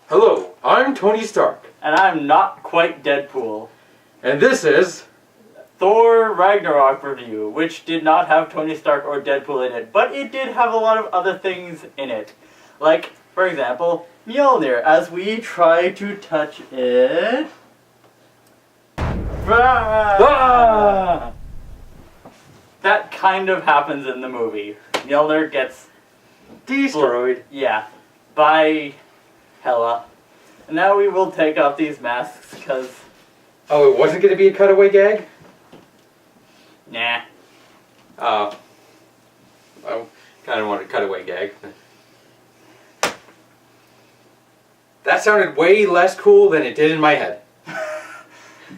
Hello, I'm Tony Stark. And I'm not quite Deadpool. And this is... Thor Ragnarok review, which did not have Tony Stark or Deadpool in it, but it did have a lot of other things in it. Like, for example, Mjolnir, as we try to touch it... Ah! That kind of happens in the movie. Mjolnir gets... destroyed. Yeah, by Hela. And now we will take off these masks, because... Oh, it wasn't going to be a cutaway gag? Nah. I kind of want a cutaway gag. That sounded way less cool than it did in my head.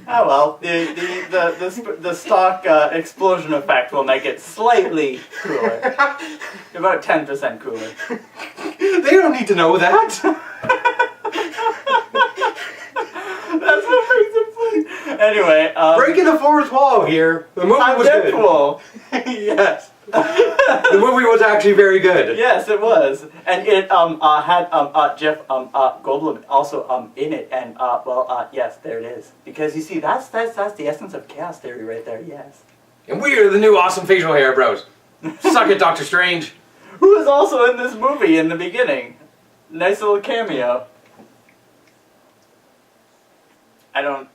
Oh well, the stock explosion effect will make it slightly cooler. About 10% cooler. They don't need to know that. That's what makes it funny. Anyway, breaking the fourth wall here. The movie was Deadpool. Good. Yes. The movie was actually very good. Yes, it was, and it had Jeff Goldblum also in it, and yes, there it is. Because you see, that's the essence of chaos theory right there. Yes. And we are the new awesome facial hair bros. Suck it, Doctor Strange. Who is also in this movie in the beginning? Nice little cameo. I don't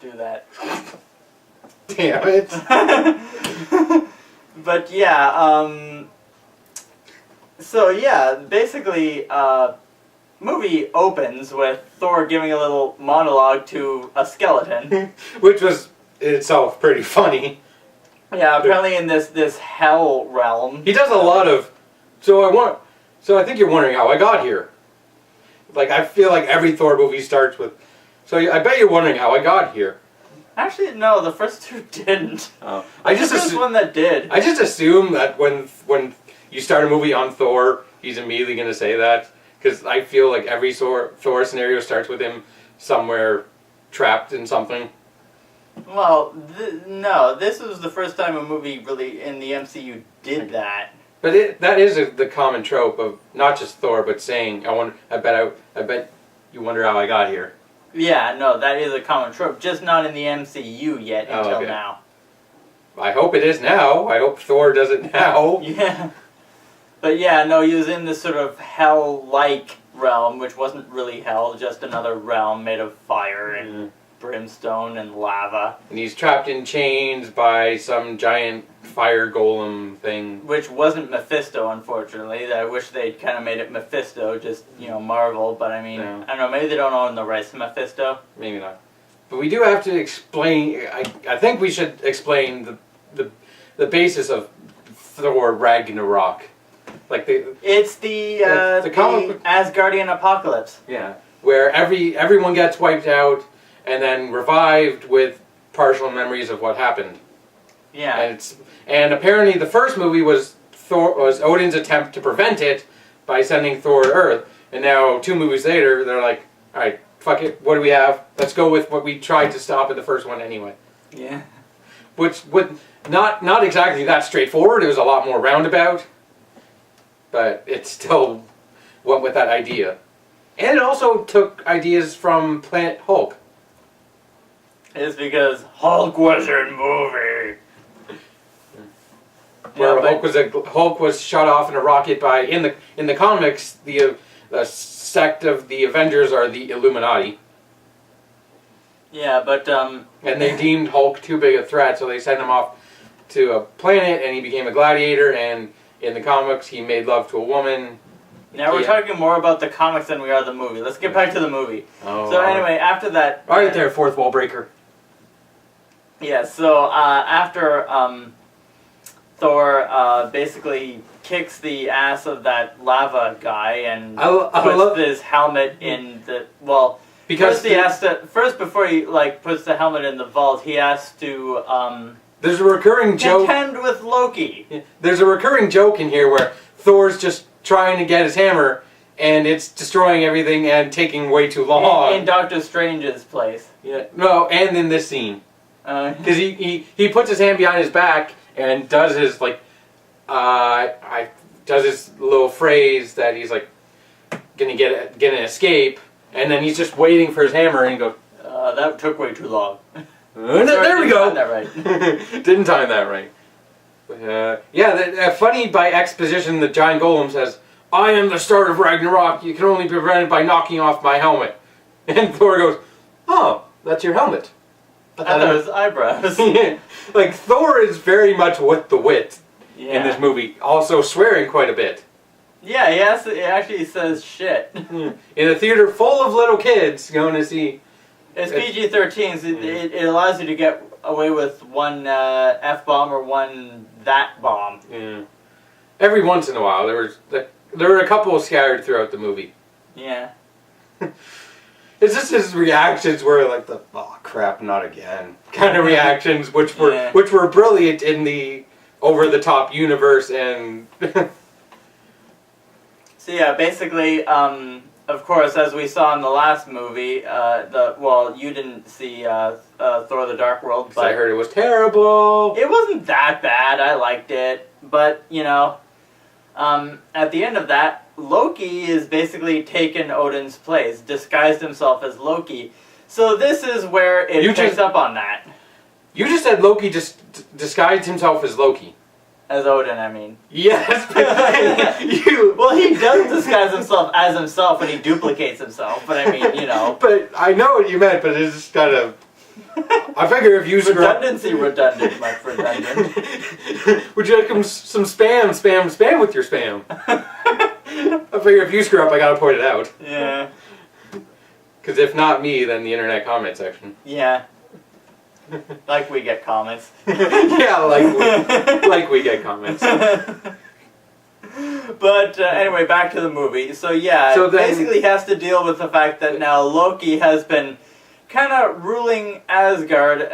do that. Damn it. But yeah, so yeah, basically, movie opens with Thor giving a little monologue to a skeleton. Which was in itself pretty funny. Yeah, apparently in this hell realm. He does a lot of... So I think you're wondering how I got here. Like, I feel like every Thor movie starts with... So I bet you're wondering how I got here. Actually, no, the first two didn't. Oh. The first one that did. I just assume that when you start a movie on Thor, he's immediately going to say that. Because I feel like every Thor scenario starts with him somewhere trapped in something. Well, no, this was the first time a movie really in the MCU did that. But that is the common trope of not just Thor, but saying, I bet you wonder how I got here. Yeah, no, that is a common trope, just not in the MCU yet until now. I hope it is now. I hope Thor does it now. Yeah. But yeah, no, he was in this sort of hell-like realm, which wasn't really hell, just another realm made of fire and brimstone and lava. And he's trapped in chains by some giant fire golem thing. Which wasn't Mephisto, unfortunately. I wish they'd kind of made it Mephisto, just, Marvel, but I mean, I don't know, maybe they don't own the rights to Mephisto. Maybe not. But we do have to explain, I think we should explain the basis of Thor Ragnarok. It's the Asgardian apocalypse. Yeah, where everyone gets wiped out and then revived with partial memories of what happened. Yeah. And apparently the first movie was Odin's attempt to prevent it by sending Thor to Earth. And now 2 movies later, they're like, all right, fuck it, what do we have? Let's go with what we tried to stop in the first one anyway. Yeah. Which would not exactly that straightforward. It was a lot more roundabout. But it still went with that idea. And it also took ideas from Planet Hulk. It's because Hulk was in movie. Where Hulk was shot off in a rocket by in the comics the sect of the Avengers are the Illuminati. Yeah, but and they deemed Hulk too big a threat, so they sent him off to a planet, and he became a gladiator. And in the comics, he made love to a woman. Now we're talking more about the comics than we are the movie. Let's get back to the movie. Oh, so anyway, after that... All right there, fourth wall breaker. Yeah, so after Thor basically kicks the ass of that lava guy and puts his helmet in the... Well, because first before he puts the helmet in the vault, he has to... there's a recurring joke... Contend with Loki. Yeah, there's a recurring joke in here where Thor's just trying to get his hammer, and it's destroying everything and taking way too long. In Doctor Strange's place. Yeah. No, and in this scene. Because he puts his hand behind his back and does his, does his little phrase that he's, gonna get an escape, and then he's just waiting for his hammer, and he goes, That took way too long. there we go. Didn't time that right. Didn't time that right. Funny by exposition, the giant golem says, "I am the start of Ragnarok. You can only be prevented by knocking off my helmet." And Thor goes, "Oh, that's your helmet." I thought it was eyebrows. Like, Thor is very much with the wit in this movie, also swearing quite a bit. Yeah, he actually says shit. In a theater full of little kids going to see... It's PG-13, so it allows you to get away with one F-bomb or one that bomb. Yeah. Every once in a while, there were a couple scattered throughout the movie. Yeah. It's just his reactions were like the "oh crap, not again" kind of reactions, which were brilliant in the over-the-top universe and. So yeah, basically, of course, as we saw in the last movie, you didn't see Thor: The Dark World, but I heard it was terrible. It wasn't that bad. I liked it, but at the end of that, Loki is basically taken Odin's place, disguised himself as Loki. So this is where it picks up on that. You just said Loki just disguised himself as Loki. As Odin, I mean. Yes. Well, he does disguise himself as himself when he duplicates himself, but I mean, But I know what you meant, but it's just kind of... I figure if you screw up... Redundant, Mike, redundant. Would you like some spam with your spam? I figure if you screw up, I gotta point it out. Yeah. Because if not me, then the internet comment section. Yeah. Like we get comments. Yeah, like we get comments. But anyway, back to the movie. So yeah, basically he has to deal with the fact that now Loki has been kind of ruling Asgard,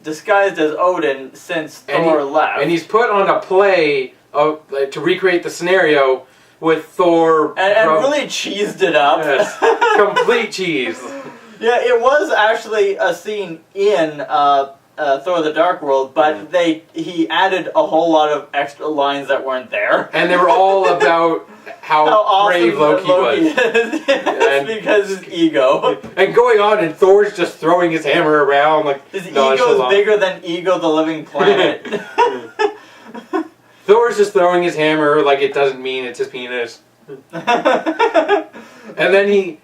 disguised as Odin since Thor left. And he's put on a play to recreate the scenario with Thor... And really cheesed it up. Yes, complete cheese. Yeah, it was actually a scene in Thor: The Dark World, but he added a whole lot of extra lines that weren't there. And they were all about how brave Loki was. Yes, because his ego. And going on, and Thor's just throwing his hammer around like... His ego is bigger than Ego the Living Planet. Thor's just throwing his hammer like it doesn't mean it's his penis. And then he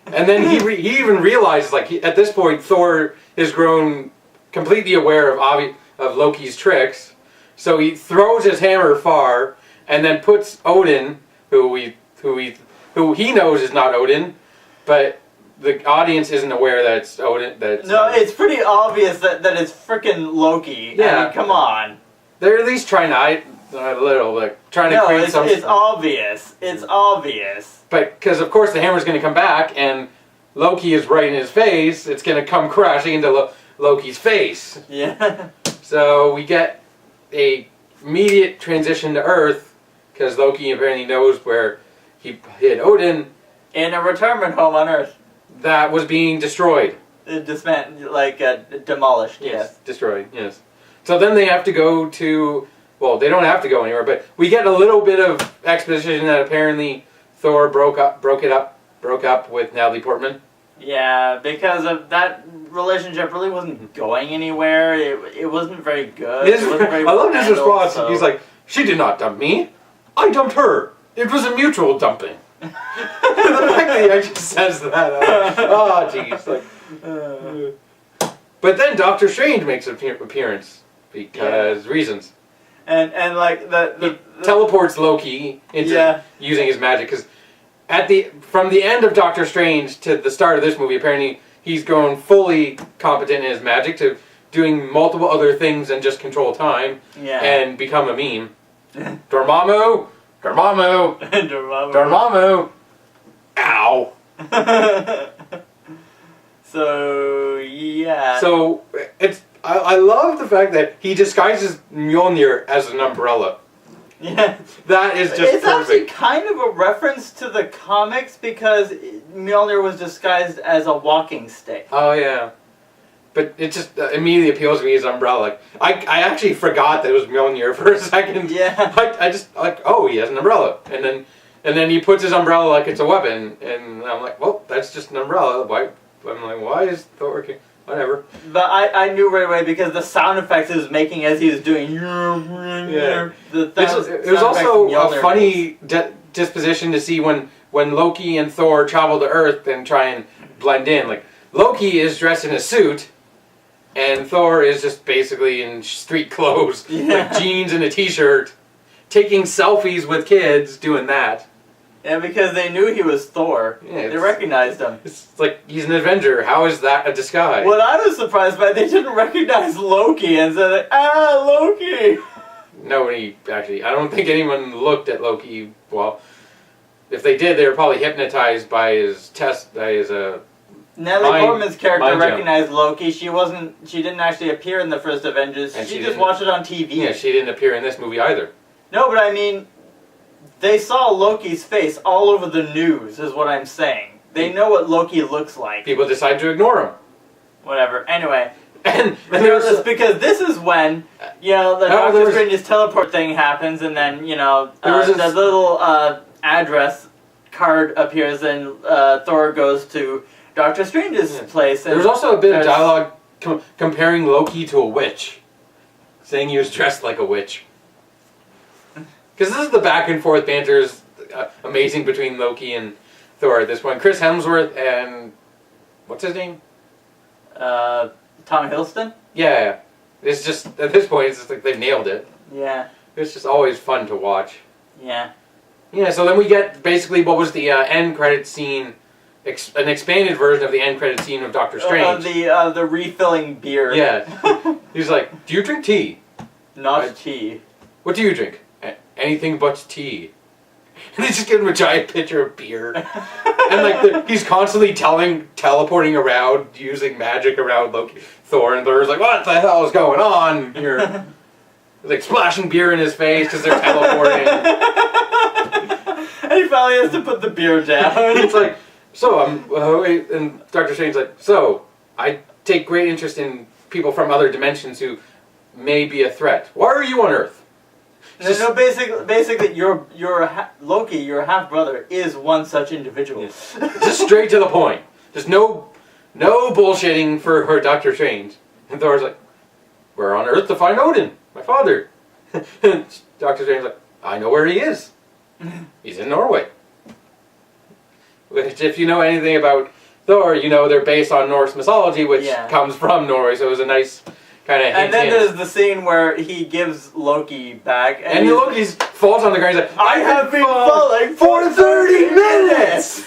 even realizes, like, at this point Thor has grown completely aware of Loki's tricks, so he throws his hammer far and then puts Odin, who he knows is not Odin, but the audience isn't aware that it's Odin. It's pretty obvious that it's frickin' Loki. Yeah, I mean, come on. They're at least trying to create some... it's obvious. It's obvious. But, because of course the hammer's going to come back, and Loki is right in his face, it's going to come crashing into Loki's face. Yeah. So we get a immediate transition to Earth, because Loki apparently knows where he hid Odin. In a retirement home on Earth. That was being destroyed. Demolished, yes. Destroyed, yes. So then they have to go to... Well, they don't have to go anywhere, but we get a little bit of exposition that apparently Thor broke up with Natalie Portman. Yeah, because of that relationship really wasn't going anywhere. It wasn't very good. I love his response. So. He's like, "She did not dump me. I dumped her. It was a mutual dumping." The fact that he actually says that. Oh, jeez. But then Doctor Strange makes an appearance because reasons. And he teleports Loki into using his magic, because from the end of Doctor Strange to the start of this movie, apparently he's grown fully competent in his magic to doing multiple other things and just control time and become a meme. Dormammu, Dormammu, Dormammu, ow. So yeah. So I love the fact that he disguises Mjolnir as an umbrella. Yeah. That is just It's perfect. actually kind of a reference to the comics, because Mjolnir was disguised as a walking stick. Oh, yeah. But it just immediately appeals to me as umbrella. Like, I actually forgot that it was Mjolnir for a second. Yeah. I just, oh, he has an umbrella. And then And then he puts his umbrella like it's a weapon, and I'm like, well, that's just an umbrella. Why? I'm like, why is Thor? Whatever. But I knew right away because the sound effects he was making as he was doing. Yeah. It was also a funny disposition to see when Loki and Thor travel to Earth and try and blend in. Like, Loki is dressed in a suit, and Thor is just basically in street clothes, like jeans and a t-shirt, taking selfies with kids, doing that. Yeah, because they knew he was Thor. Yeah, they recognized him. It's like, he's an Avenger. How is that a disguise? What I was surprised by, they didn't recognize Loki and said, Loki! Nobody, actually. I don't think anyone looked at Loki. Well, if they did, they were probably hypnotized by his Natalie Portman's character recognized Loki. She didn't actually appear in the first Avengers. And she just watched it on TV. Yeah, she didn't appear in this movie either. No, but I mean, they saw Loki's face all over the news, is what I'm saying. They know what Loki looks like. People decide to ignore him. Whatever. Anyway. And because this is when, the Doctor Strange's teleport thing happens, and then, the little address card appears, and Thor goes to Doctor Strange's place. And there was also a bit of dialogue comparing Loki to a witch, saying he was dressed like a witch. Because this is the back and forth banter is amazing between Loki and Thor at this point. Chris Hemsworth and what's his name? Tom Hiddleston? Yeah. It's just, at this point, it's just like they've nailed it. Yeah. It's just always fun to watch. Yeah. Yeah, so then we get basically what was the end credit scene, an expanded version of the end credit scene of Doctor Strange. The refilling beer. Yeah. He's like, do you drink tea? Not tea. What do you drink? Anything but tea. And they just give him a giant pitcher of beer. And like he's constantly teleporting around, using magic around Thor, and Thor's like, what the hell is going on here? Like splashing beer in his face because they're teleporting. And he finally has to put the beer down. It's like, and Dr. Strange's like, so, I take great interest in people from other dimensions who may be a threat. Why are you on Earth? No, basically, your Loki, your half brother, is one such individual. Just straight to the point. Just no bullshitting for Doctor Strange. And Thor's like, we're on Earth to find Odin, my father. And Doctor Strange's like, I know where he is. He's in Norway. Which, if you know anything about Thor, you know they're based on Norse mythology, which comes from Norway. So it was a nice kind of hint. And then there's the scene where he gives Loki back, and Loki falls on the ground. He's like, I have been falling for 30 minutes.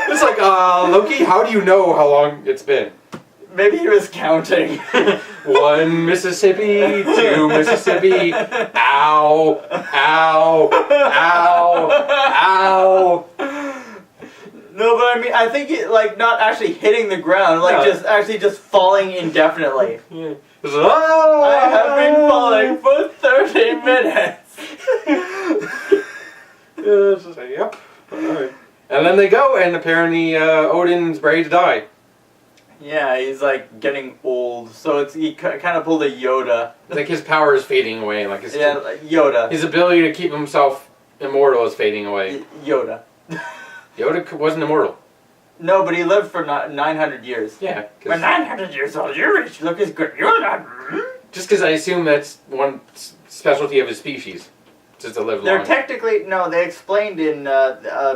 It's like, Loki, how do you know how long it's been? Maybe he was counting. 1 Mississippi, 2 Mississippi, ow, ow, ow, ow. No, but I mean, I think it, not actually hitting the ground, just falling indefinitely. Yeah. Oh! I have been falling for 30 minutes. Yeah, it's just like, yep. All right. And then they go, and apparently Odin's ready to die. Yeah, he's getting old, so he kind of pulled a Yoda. Like his power is fading away, Yoda. His ability to keep himself immortal is fading away. Yoda. Yoda wasn't immortal. No, but he lived for 900 years. Yeah. We're 900 years old. You look as good. You're not. Just because I assume that's one specialty of his species. Just to live long. They're technically, no, they explained in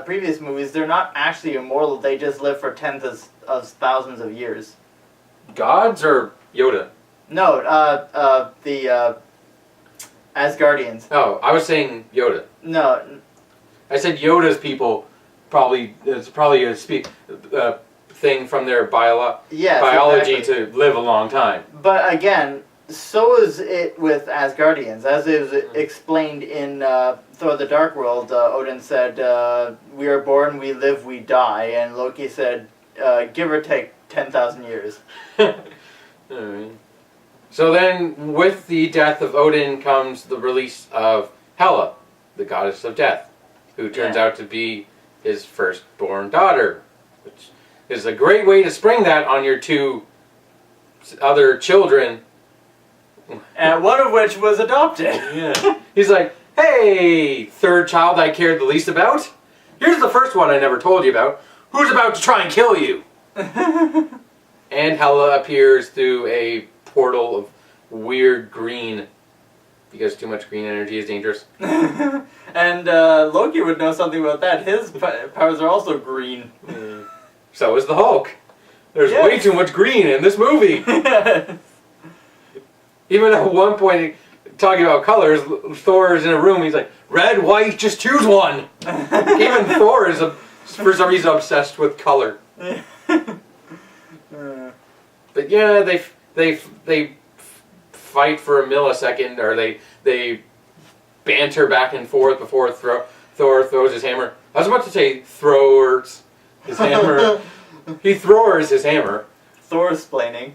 previous movies, they're not actually immortal, they just live for tens of thousands of years. Gods or Yoda? No, the Asgardians. Oh, I was saying Yoda. No. I said Yoda's people it's probably a thing from their biology exactly. To live a long time. But again, so is it with Asgardians. As is explained in Thor the Dark World, Odin said, we are born, we live, we die. And Loki said, give or take 10,000 years. Alright. So then, with the death of Odin comes the release of Hela, the goddess of death, who turns out to be his firstborn daughter. Which is a great way to spring that on your two other children. And one of which was adopted. Yeah. He's like, Hey, third child I cared the least about. Here's the first one I never told you about. Who's about to try and kill you? And Hela appears through a portal of weird green. Because too much green energy is dangerous. And Loki would know something about that. His powers are also green. So is the Hulk. There's way too much green in this movie. Yes. Even at one point, talking about colors, Thor is in a room, he's like, red, white, just choose one. Even Thor is, for some reason, obsessed with color. But yeah, they fight for a millisecond, or they banter back and forth before Thor throws his hammer. I was about to say throwers his hammer. He throwers his hammer. Thor-splaining.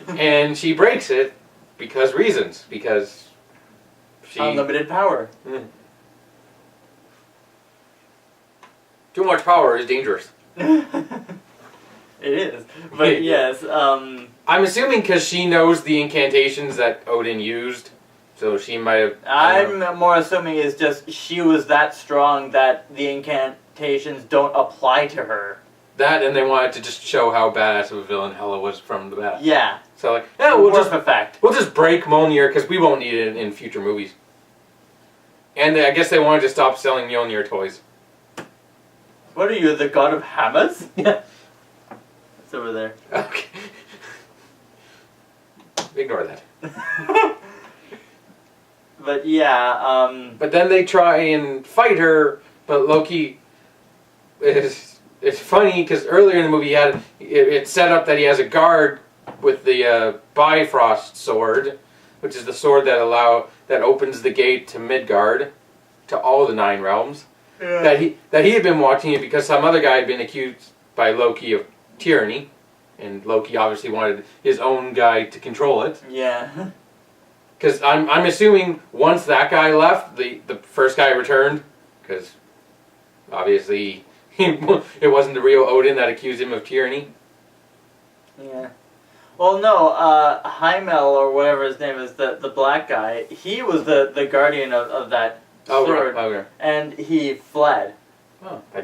And she breaks it because she... Unlimited power. Too much power is dangerous. It is. But yes, I'm assuming because she knows the incantations that Odin used, so she might have... I'm more assuming it's just she was that strong that the incantations don't apply to her. That, and they wanted to just show how badass of a villain Hela was from the bat. Yeah. So like, yeah, we'll just break Mjolnir because we won't need it in future movies. And I guess they wanted to stop selling Mjolnir toys. What are you, the god of hammers? Yeah. It's over there. Okay. Ignore that. But yeah, But then they try and fight her, but Loki it's funny because earlier in the movie it's set up that he has a guard with the Bifrost sword, which is the sword that opens the gate to Midgard, to all the 9 realms. yeah. That he had been watching it because some other guy had been accused by Loki of tyranny, and Loki obviously wanted his own guy to control it. Yeah. Because I'm assuming once that guy left, the first guy returned, because obviously it wasn't the real Odin that accused him of tyranny. Yeah. Well, no, Heimel, or whatever his name is, the black guy, he was the guardian of that sword, Okay. and he fled. Oh, I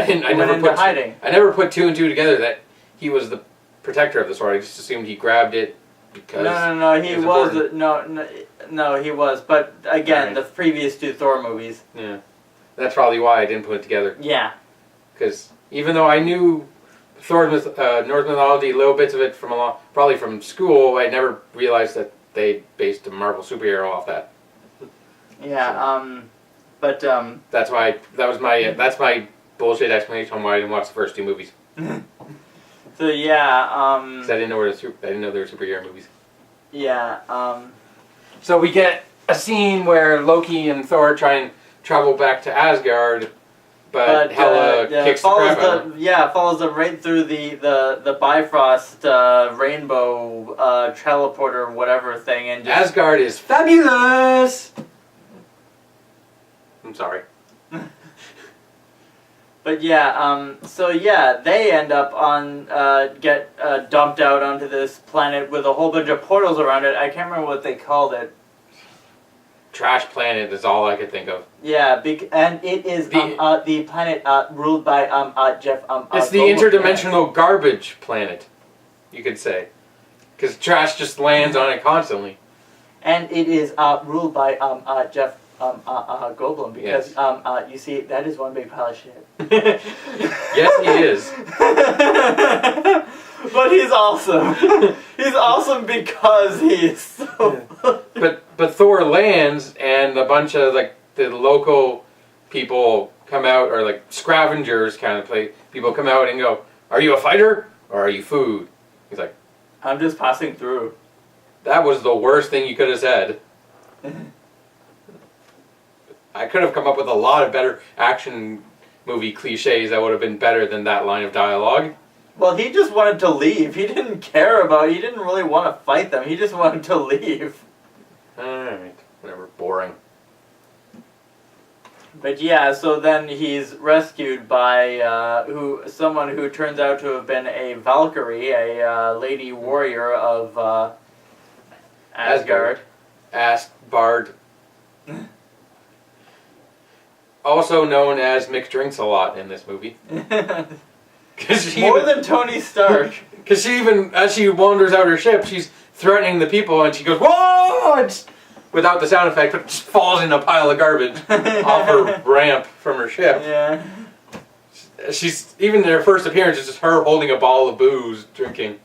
Hiding. never put 2 and 2 together that he was the protector of the sword. I just assumed he grabbed it because... No, he was. No, he was. But again, the previous 2 Thor movies. Yeah. That's probably why I didn't put it together. Yeah. Because even though I knew Thor Norse mythology, little bits of it probably from school, I never realized that they based a Marvel superhero off that. Yeah. So, that's my bullshit explanation on why I didn't watch the first 2 movies. So yeah. Because I didn't know they were superhero movies. Yeah. So we get a scene where Loki and Thor try and travel back to Asgard. But Hela kicks the crap out of him. Yeah, follows them right through the Bifrost rainbow teleporter whatever thing, and just... Asgard is fabulous! I'm sorry. But yeah, so yeah, they end up get dumped out onto this planet with a whole bunch of portals around it. I can't remember what they called it. Trash planet is all I could think of. Yeah, and it is the planet ruled by Jeff. It's the interdimensional garbage planet, you could say, because trash just lands on it constantly. And it is ruled by Jeff Goldblum because you see that is one big pile of shit. Yes, he is. But he's awesome. He's awesome because he's so. But Thor lands, and a bunch of the local people come out, or scavengers kind of people come out and go, "Are you a fighter or are you food?" He's like, "I'm just passing through." That was the worst thing you could have said. I could have come up with a lot of better action movie cliches that would have been better than that line of dialogue. Well, he just wanted to leave. He didn't care about it. He didn't really want to fight them. He just wanted to leave. Alright, whatever, boring. But yeah, so then he's rescued by someone who turns out to have been a Valkyrie, a lady warrior of Asgard. Asgard. Also known as Mick drinks a lot in this movie. More than Tony Stark. Because she even, as she wanders out her ship, she's threatening the people and she goes, "Whoa!" Without the sound effect, but just falls in a pile of garbage off her ramp from her ship. Yeah. She's, even their first appearance is just her holding a bottle of booze, drinking.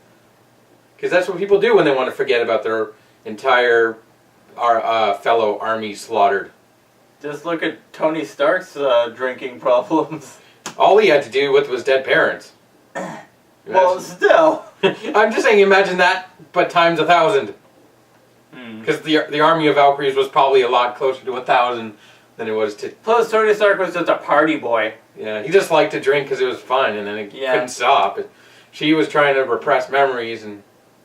Because that's what people do when they want to forget about their entire fellow army slaughtered. Just look at Tony Stark's drinking problems. All he had to do with was dead parents. Well, still. I'm just saying, imagine that, but times 1,000. Because the army of Valkyries was probably a lot closer to 1,000 than it was to... Plus, Tony Stark was just a party boy. Yeah, he just liked to drink because it was fun, and then he couldn't stop. She was trying to repress memories, and...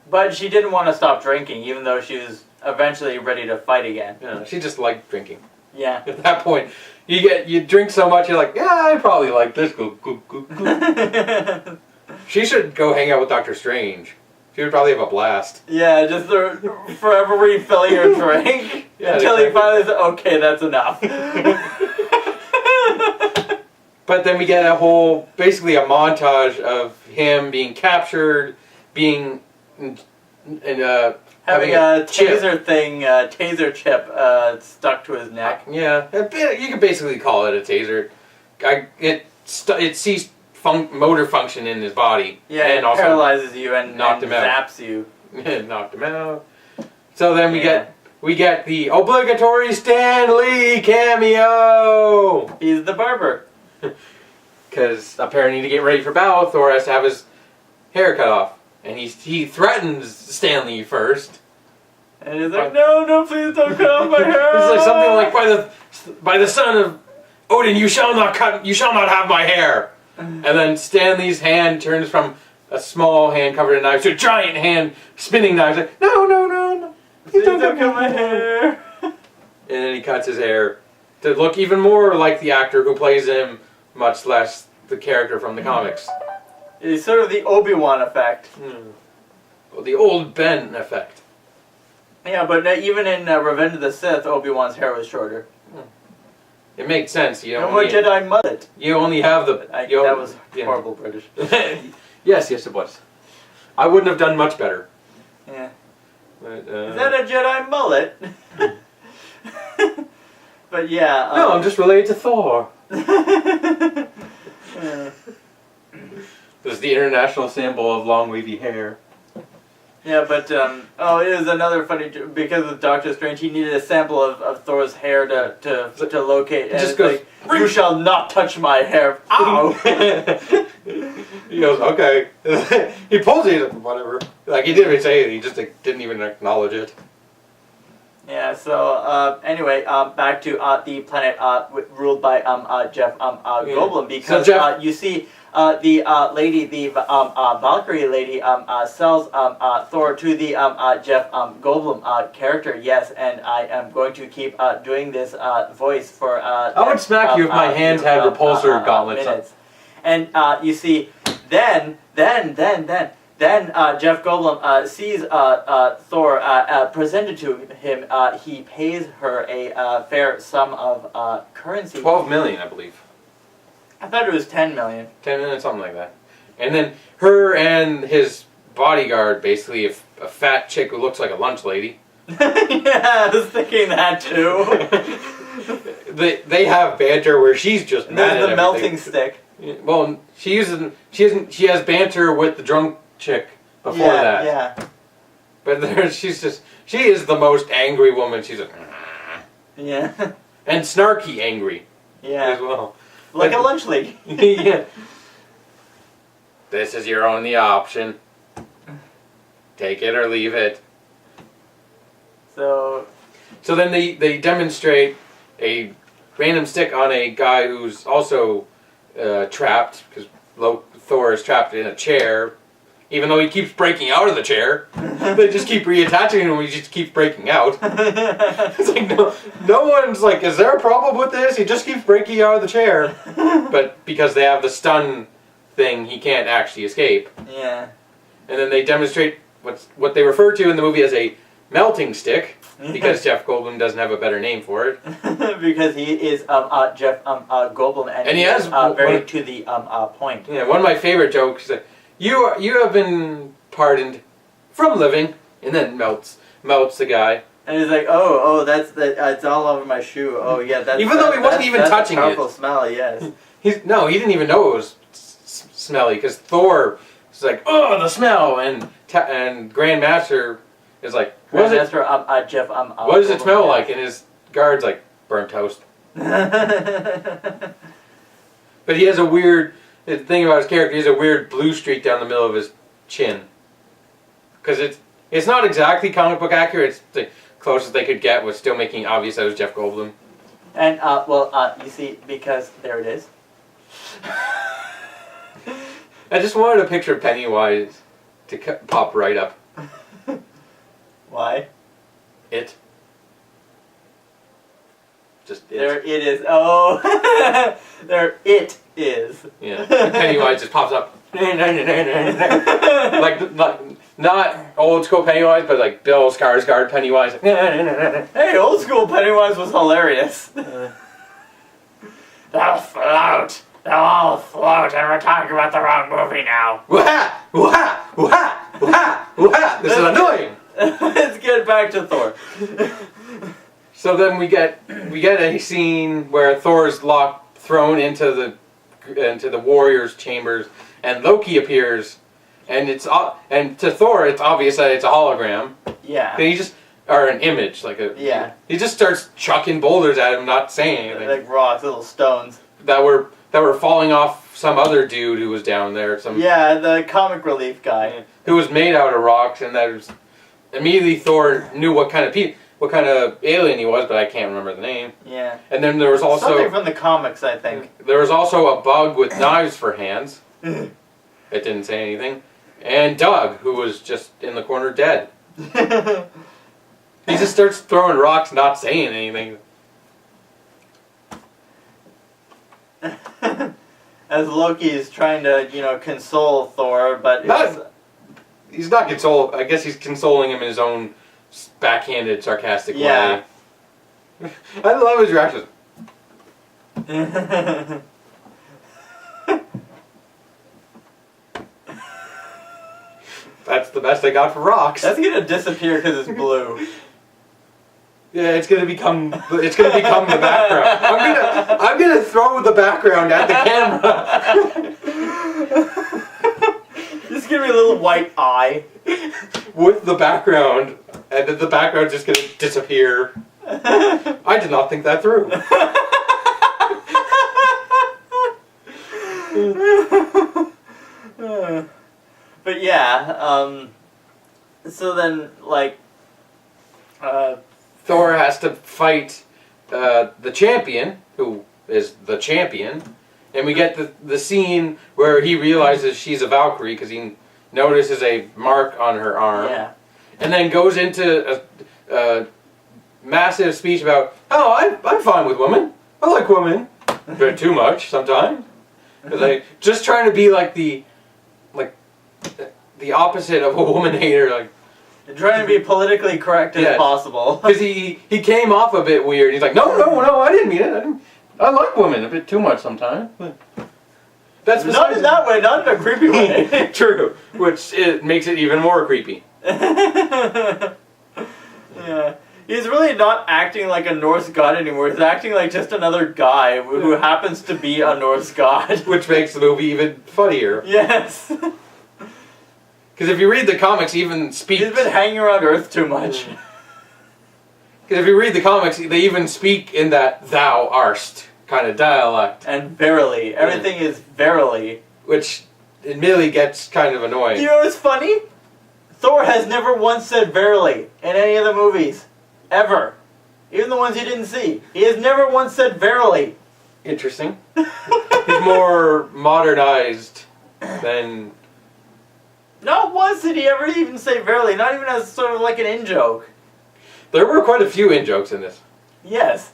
But she didn't want to stop drinking, even though she was eventually ready to fight again. Yeah, she just liked drinking. Yeah. At that point, you drink so much, you're like, yeah, I probably like this. She should go hang out with Doctor Strange. She would probably have a blast. Yeah, just forever refilling her drink until he finally says, "Okay, that's enough." But then we get basically a montage of him being captured, being having a taser taser chip stuck to his neck. Yeah, you could basically call it a taser. It ceased motor function in his body. Yeah, and it also paralyzes you and knocked him out. zaps you. Knocked him out. So then we get the obligatory Stan Lee cameo. He's the barber. Because apparently to get ready for battle, Thor has to have his hair cut off. And he threatens Stan Lee first. And he's like, no, please don't cut off my hair. It's like something like, by the son of Odin, you shall not have my hair. And then Stan Lee's hand turns from a small hand covered in knives to a giant hand spinning knives. Like, no. Please don't cut my hair. And then he cuts his hair to look even more like the actor who plays him, much less the character from the comics. It's sort of the Obi-Wan effect. Well, the old Ben effect. Yeah, but even in Revenge of the Sith, Obi-Wan's hair was shorter. It makes sense. No more Jedi mullet. You only have the... that was horrible British. Yes, it was. I wouldn't have done much better. Yeah. But, is that a Jedi mullet? But yeah... no, I'm just related to Thor. This is the international symbol of long wavy hair. Yeah, but, it was another funny joke. Because of Doctor Strange, he needed a sample of Thor's hair to locate. And just goes, like, you shall not touch my hair. Ow! He goes, okay. He pulls it, whatever. Like, he didn't even say it, he just didn't even acknowledge it. Yeah, so, anyway, back to the planet ruled by Jeff Goldblum. Because you see... the lady, the Valkyrie lady, sells Thor to the Jeff Goldblum character. Yes, and I am going to keep doing this voice for. I would smack you if my hands had repulsor gauntlets. Minutes. And you see, then Jeff Goldblum sees Thor presented to him. He pays her a fair sum of currency. 12 million, I believe. I thought it was 10 million. 10 million, something like that. And then her and his bodyguard, basically a fat chick who looks like a lunch lady. Yeah, I was thinking that too. they have banter where she's just mad at the melting stick. Well, she has banter with the drunk chick before that. Yeah. But she is the most angry woman. She's like, yeah. And snarky angry. Yeah. As well. Like a lunch lady. Yeah. This is your only option. Take it or leave it. So then they demonstrate a random stick on a guy who's also trapped, because Thor is trapped in a chair. Even though he keeps breaking out of the chair, they just keep reattaching him and he just keeps breaking out. It's like, no one's like, is there a problem with this? He just keeps breaking out of the chair. But because they have the stun thing, he can't actually escape. Yeah. And then they demonstrate what they refer to in the movie as a melting stick, because Jeff Goldblum doesn't have a better name for it. Because he is Jeff Goldblum, and he has very to the point. Yeah, one of my favorite jokes is that you have been pardoned from living, and then melts the guy. And he's like, oh, it's all over my shoe. Oh yeah, that's even though he wasn't even touching it. Powerful smell, yes. He didn't even know it was smelly, because Thor is like, oh, the smell, and Grandmaster is like, what does it smell like? And his guard's like, burnt toast. But he has a weird, the thing about his character, he has a weird blue streak down the middle of his chin. Because it's not exactly comic book accurate, it's the closest they could get was still making obvious that it was Jeff Goldblum. And, you see, because there it is. I just wanted a picture of Pennywise to pop right up. Why? It. Just it. There it is. Oh, there it is. Yeah. Pennywise just pops up. like not old school Pennywise, but like Bill Skarsgård Pennywise. Hey, old school Pennywise was hilarious. They'll float. They'll all float, and we're talking about the wrong movie now. Wah! Wah! Wah! Wah! Wah! This is annoying. Let's get back to Thor. So then we get a scene where Thor's thrown into the warriors' chambers, and Loki appears, and to Thor it's obvious that it's a hologram. Yeah. Or an image, He just starts chucking boulders at him, not saying anything. Like rocks, little stones that were falling off some other dude who was down there. The comic relief guy who was made out of rocks, and that was immediately Thor knew what kind of alien he was, but I can't remember the name. Yeah. And then there was also something from the comics, I think. There was also a bug with knives for hands. It didn't say anything. And Doug, who was just in the corner dead. He just starts throwing rocks, not saying anything. As Loki is trying to, console Thor, but he's not consoling. I guess he's consoling him in his own backhanded, sarcastic way. I love his reactions. That's the best I got for rocks. That's gonna disappear because it's blue. Yeah, it's gonna become the background. I'm gonna throw the background at the camera. Just give me a little white eye with the background, and then the background's just gonna disappear. I did not think that through. But yeah, so then Thor has to fight the champion, who is the champion, and we get the scene where he realizes she's a Valkyrie because he notices a mark on her arm, and then goes into a massive speech about, oh, I'm fine with women. I like women, but too much sometimes. Just trying to be like the opposite of a woman hater, trying to be politically correct as possible. Because he came off a bit weird. He's like, no, I didn't mean it. I like women a bit too much sometimes. That's not in that way, not in a creepy way. True, which makes it even more creepy. Yeah. He's really not acting like a Norse god anymore. He's acting like just another guy who happens to be a Norse god. Which makes the movie even funnier. Yes. Because if you read the comics, he even speaks... He's been hanging around Earth too much. Because if you read the comics, they even speak in that thou arst kind of dialect. And verily. Everything is verily. Which admittedly gets kind of annoying. You know what's funny? Thor has never once said verily in any of the movies. Ever. Even the ones you didn't see. He has never once said verily. Interesting. He's more modernized than... Not once did he ever even say verily, not even as sort of like an in-joke. There were quite a few in-jokes in this. Yes.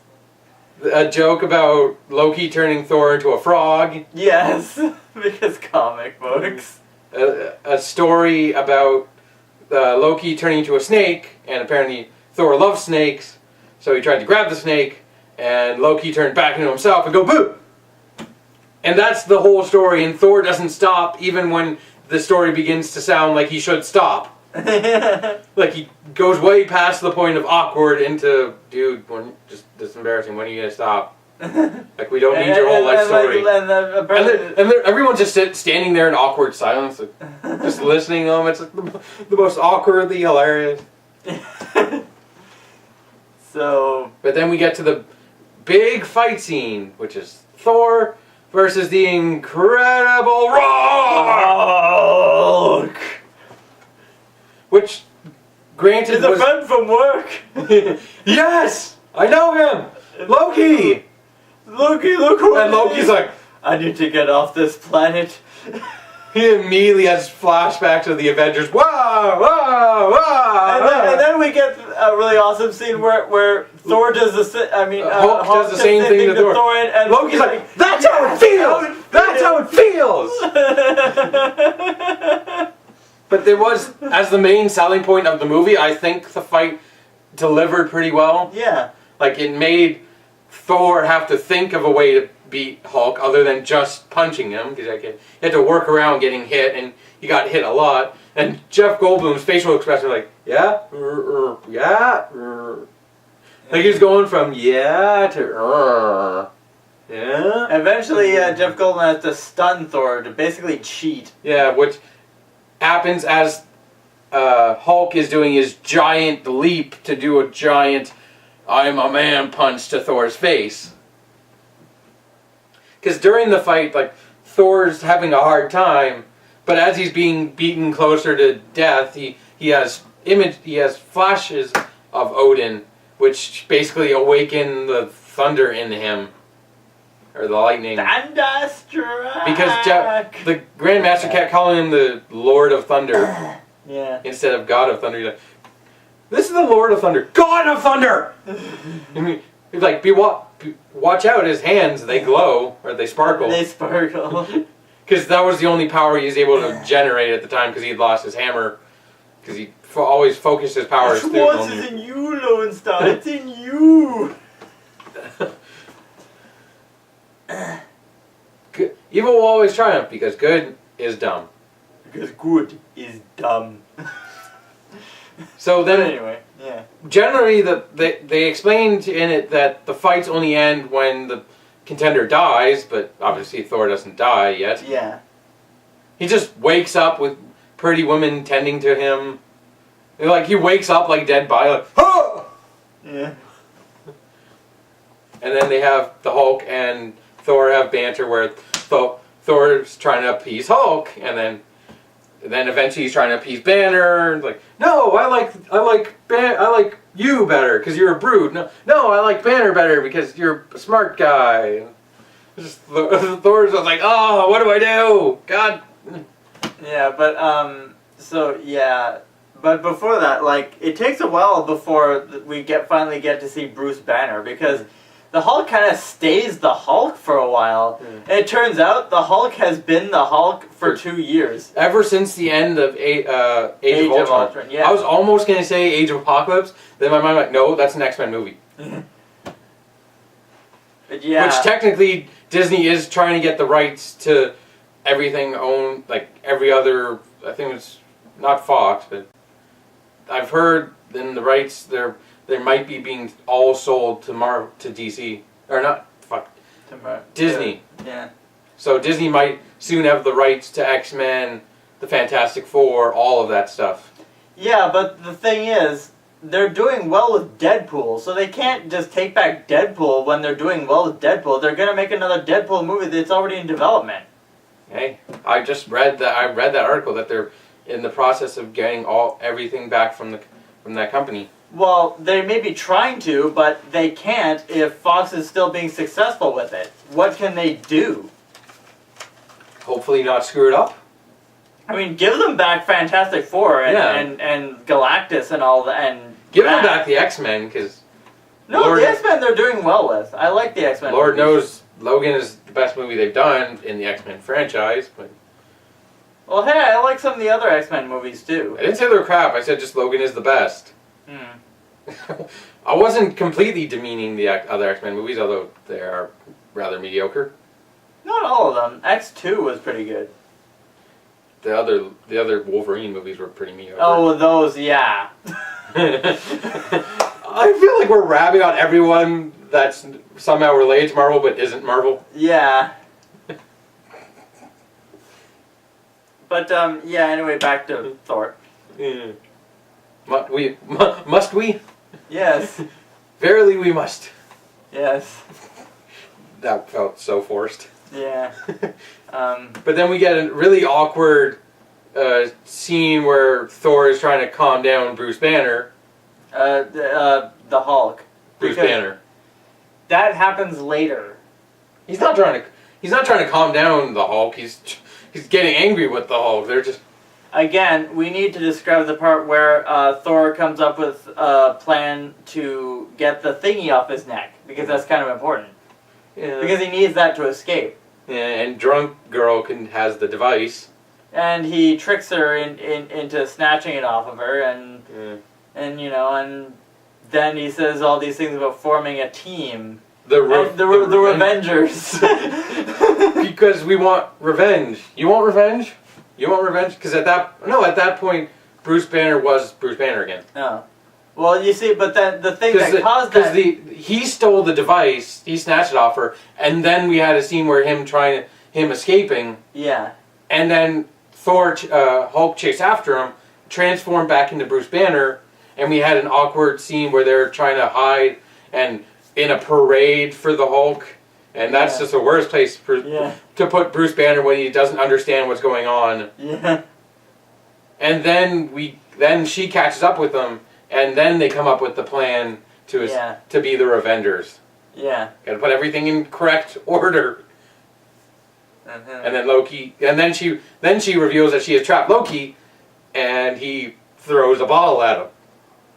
A joke about Loki turning Thor into a frog. Yes, because comic books. A story about Loki turning into a snake, and apparently Thor loves snakes, so he tried to grab the snake, and Loki turned back into himself and go boo! And that's the whole story, and Thor doesn't stop even when the story begins to sound like he should stop. Like, he goes way past the point of awkward into, dude, this is embarrassing, when are you gonna stop? Like, we don't need your whole life story. And everyone's just standing there in awkward silence, like, just listening to them. It's like the most awkwardly hilarious. So... But then we get to the big fight scene, which is Thor versus the Incredible Hulk! Which, granted, is a friend from work. Yes! I know him! Loki! Loki, look who And Loki's like, I need to get off this planet. he immediately has flashbacks of the Avengers. Wow! Wow! Wow! And then we get a really awesome scene where Thor does the Hulk does the same thing to Thor. And Loki's like, that's how it feels! That's how it feels! But there was, as the main selling point of the movie, I think the fight delivered pretty well. Yeah. Like, it made Thor have to think of a way to beat Hulk other than just punching him, because he had to work around getting hit, and he got hit a lot. And Jeff Goldblum's facial expression was like, yeah, yeah, like he was going from yeah to yeah. Eventually, Jeff Goldblum has to stun Thor to basically cheat. Yeah, which happens as Hulk is doing his giant leap to do a giant I'm a man punch to Thor's face. Because during the fight, like, Thor's having a hard time, but as he's being beaten closer to death, he has flashes of Odin, which basically awaken the thunder in him. Or the lightning. Thunderstruck! Because the Grandmaster kept calling him the Lord of Thunder. Yeah. Instead of God of Thunder. He's like, this is the Lord of Thunder. God of Thunder! He's like, watch out, his hands, they glow. Or they sparkle. They sparkle. Because that was the only power he was able to generate at the time, because he had lost his hammer. Because he always focused his powers through What's in you, Lone Star? It's in you! Evil will always triumph because good is dumb. Because good is dumb. So then, anyway, yeah. Generally, they explained in it that the fights only end when the contender dies, but obviously Thor doesn't die yet. Yeah. He just wakes up with pretty women tending to him. Like, he wakes up like dead body, like, oh! Yeah. And then they have the Hulk and Thor have banter where Thor's trying to appease Hulk, and then eventually he's trying to appease Banner. Like, no, I like you better because you're a brood. No, I like Banner better because you're a smart guy. Thor's like, oh, what do I do? God. Yeah, but so yeah, but before that, like, it takes a while before we finally get to see Bruce Banner, because the Hulk kind of stays the Hulk for a while. And it turns out the Hulk has been the Hulk for 2 years. Ever since the end of Age of Ultron. Yeah. I was almost going to say Age of Apocalypse, then my mind went, no, that's an X-Men movie. But yeah. Which technically Disney is trying to get the rights to everything owned, like every other, I think it's not Fox, but I've heard in the rights they might be being all sold to DC. Or not, Disney. Yeah. So Disney might soon have the rights to X-Men, the Fantastic Four, all of that stuff. Yeah, but the thing is, they're doing well with Deadpool, so they can't just take back Deadpool when they're doing well with Deadpool. They're going to make another Deadpool movie that's already in development. Hey, I just read that. I read that article that they're in the process of getting everything back from that company. Well, they may be trying to, but they can't if Fox is still being successful with it. What can they do? Hopefully not screw it up. I mean, give them back Fantastic Four and Galactus and all that. And give them back the X-Men, because... No, the X-Men they're doing well with. I like the X-Men Lord knows Logan is the best movie they've done in the X-Men franchise, but... Well, hey, I like some of the other X-Men movies too. I didn't say they were crap. I said just Logan is the best. I wasn't completely demeaning the other X-Men movies, although they are rather mediocre. Not all of them. X2 was pretty good. The other Wolverine movies were pretty mediocre. Oh, those, yeah. I feel like we're rabbing on everyone that's somehow related to Marvel but isn't Marvel. Yeah. But, yeah, anyway, back to Thor. Yeah. Must we? Yes. Verily we must. Yes. That felt so forced. Yeah. But then we get a really awkward scene where Thor is trying to calm down Bruce Banner. The Hulk. Bruce Banner. That happens later. He's not trying to calm down the Hulk. He's getting angry with the Hulk. They're just... Again, we need to describe the part where Thor comes up with a plan to get the thingy off his neck, because that's kind of important. Yeah. Because he needs that to escape. Yeah, and drunk girl has the device. And he tricks her into snatching it off of her, and then he says all these things about forming a team. The Revengers. Because we want revenge. You want revenge? You want revenge? Because at that point, Bruce Banner was Bruce Banner again. No. Well, you see, but then the thing that caused that... Because he stole the device, he snatched it off her, and then we had a scene where him escaping. Yeah. And then Hulk chased after him, transformed back into Bruce Banner, and we had an awkward scene where they're trying to hide and in a parade for the Hulk. And that's just the worst place to put Bruce Banner when he doesn't understand what's going on. Yeah. And then she catches up with them, and then they come up with the plan to be the Revengers. Yeah. Gotta put everything in correct order. And then Loki, and then she reveals that she has trapped Loki, and he throws a bottle at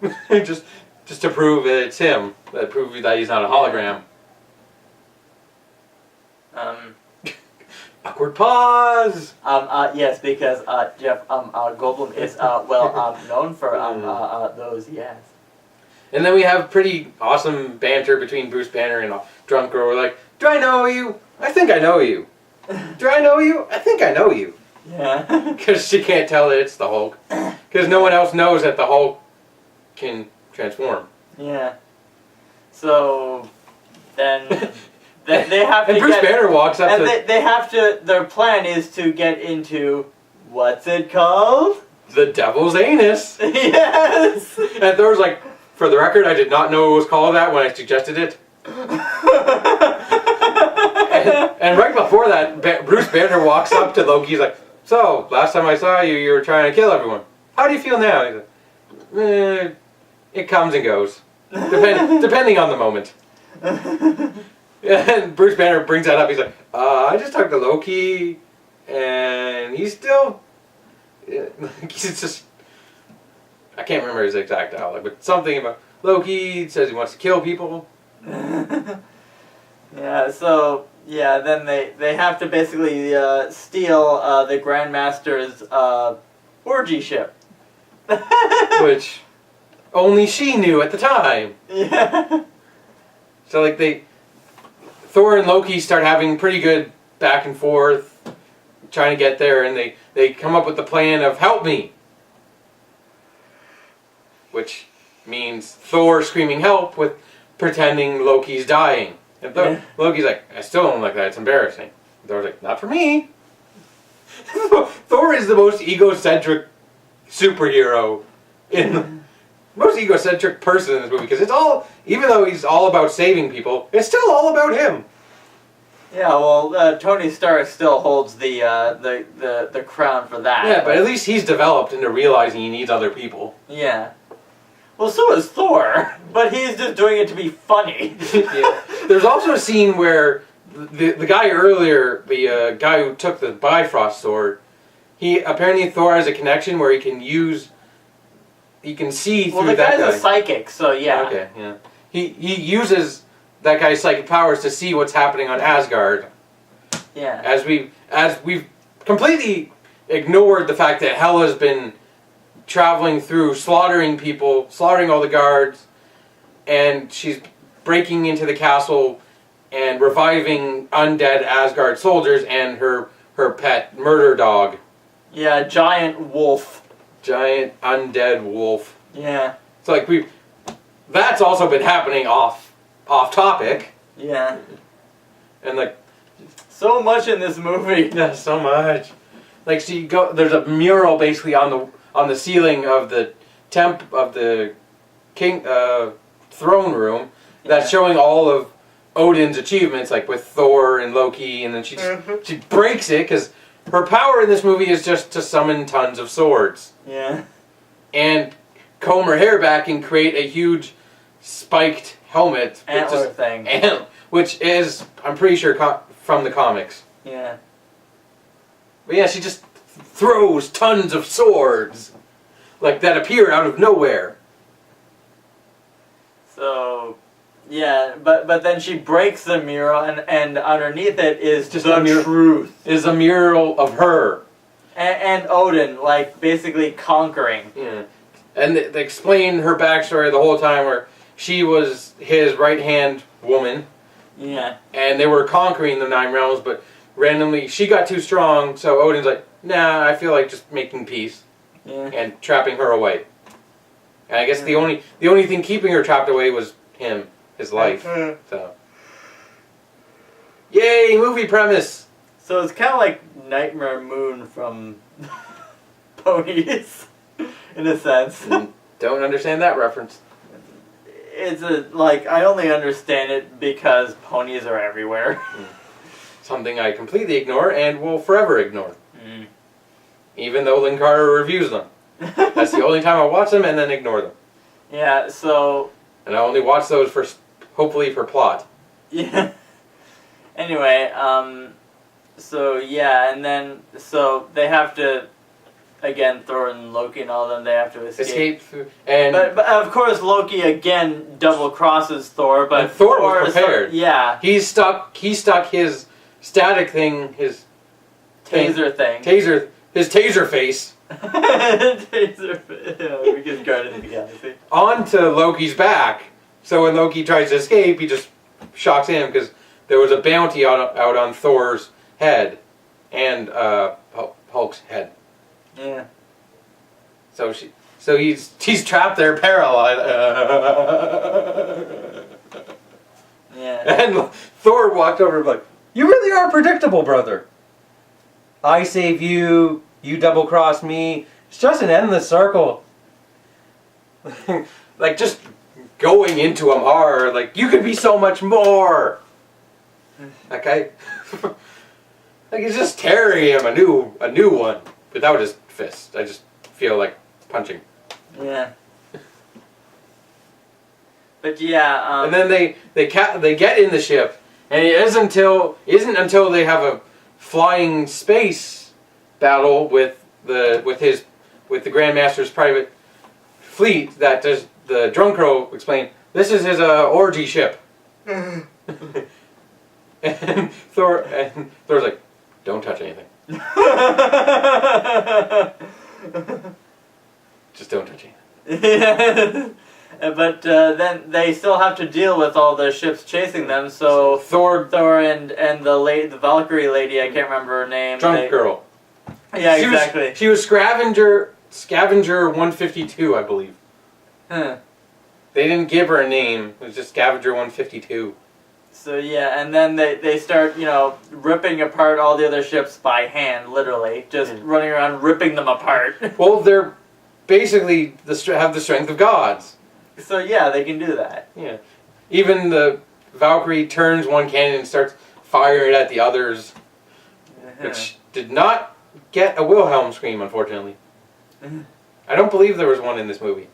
him, just to prove that it's him, to prove that he's not a hologram. Awkward pause. Yes, because Jeff Goldblum is known for those. Yes. And then we have pretty awesome banter between Bruce Banner and a drunk girl. We're like, "Do I know you? I think I know you. Do I know you? I think I know you." Yeah. Because she can't tell that it's the Hulk. Because no one else knows that the Hulk can transform. Yeah. So then. They have to and Bruce Banner walks up and they have to, their plan is to get into, what's it called? The Devil's Anus. Yes! And Thor's like, for the record, I did not know it was called that when I suggested it. and right before that, Bruce Banner walks up to Loki, he's like, "So, last time I saw you, you were trying to kill everyone. How do you feel now?" He's like, "It comes and goes. Depending on the moment." And Bruce Banner brings that up. He's like, "I just talked to Loki, and he's still... he's just... I can't remember his exact dialogue, but something about Loki says he wants to kill people." Yeah, so, yeah, then they have to basically steal the Grandmaster's orgy ship. Which only she knew at the time. Yeah. So, like, Thor and Loki start having pretty good back and forth, trying to get there, and they come up with the plan of "help me," which means Thor screaming help with pretending Loki's dying. And Loki's like, "I still don't like that, it's embarrassing." Thor's like, "Not for me." Thor is the most egocentric superhero most egocentric person in this movie, because it's all, even though he's all about saving people, it's still all about him. Yeah, well, Tony Stark still holds the crown for that. Yeah, but at least he's developed into realizing he needs other people. Yeah. Well, so is Thor, but he's just doing it to be funny. Yeah. There's also a scene where the guy earlier, the guy who took the Bifrost sword, apparently Thor has a connection where he can see through that guy. Well, the guy's a psychic, so yeah. Okay, yeah. He uses that guy's psychic powers to see what's happening on Asgard. Yeah. As we've completely ignored the fact that Hela's been traveling through, slaughtering people, slaughtering all the guards, and she's breaking into the castle and reviving undead Asgard soldiers and her pet murder dog. Yeah, giant wolf. Giant undead wolf. Yeah. It's like that's also been happening off topic. Yeah. And like so much in this movie. Yeah, so much. Like there's a mural basically on the ceiling of the king throne room that's showing all of Odin's achievements, like with Thor and Loki, and then she breaks it because her power in this movie is just to summon tons of swords. Yeah. And comb her hair back and create a huge spiked helmet. Antler thing. Which is, I'm pretty sure, from the comics. Yeah. But yeah, she just throws tons of swords. Like, that appear out of nowhere. So, yeah, but then she breaks the mural, and underneath it is just the truth. Is a mural of her. And Odin, like, basically conquering. Yeah. And they explain her backstory the whole time where she was his right-hand woman. Yeah. And they were conquering the 9 realms, but randomly she got too strong, so Odin's like, nah, I feel like just making peace. Yeah. And trapping her away. And I guess the only thing keeping her trapped away was him, his life. So, yay, movie premise. So it's kind of like Nightmare Moon from Ponies, in a sense. Don't understand that reference. It's I only understand it because ponies are everywhere. Something I completely ignore and will forever ignore. Even though Lynn Carter reviews them. That's the only time I watch them and then ignore them. Yeah, so... And I only watch those hopefully for plot. Yeah. Anyway, so yeah, and then, so they have to, again, Thor and Loki and all of them, they have to escape. But of course Loki again double crosses Thor, but and Thor was prepared. Yeah. He stuck his static thing, his taser thing. His taser face. Taser face. Yeah, because Guardians of the Galaxy. Onto Loki's back. So when Loki tries to escape, he just shocks him because there was a bounty out on Thor's head and Hulk's head. Yeah. So he's trapped there, paralyzed. Yeah. And Thor walked over and was like, "You really are predictable, brother. I save you, you double-cross me. It's just an endless circle." Like, just going into him hard. Like, you could be so much more. Okay? Like, he's just tearing him a new one without his fist. I just feel like punching. Yeah. But yeah, and then they get in the ship, and it isn't until they have a flying space battle with the Grandmaster's private fleet that does the Drunk Crow explain, this is his orgy ship. And Thor's like, don't touch anything. Just don't touch anything. But then they still have to deal with all the ships chasing them. So Thor and the Valkyrie lady, I can't remember her name. Drunk girl. Yeah, exactly. She was Scavenger 152, I believe. Huh. They didn't give her a name. It was just Scavenger 152. So yeah, and then they start, ripping apart all the other ships by hand, literally. Just running around ripping them apart. Well, they're basically have the strength of gods. So yeah, they can do that. Yeah. Even the Valkyrie turns one cannon and starts firing it at the others. Which did not get a Wilhelm scream, unfortunately. I don't believe there was one in this movie.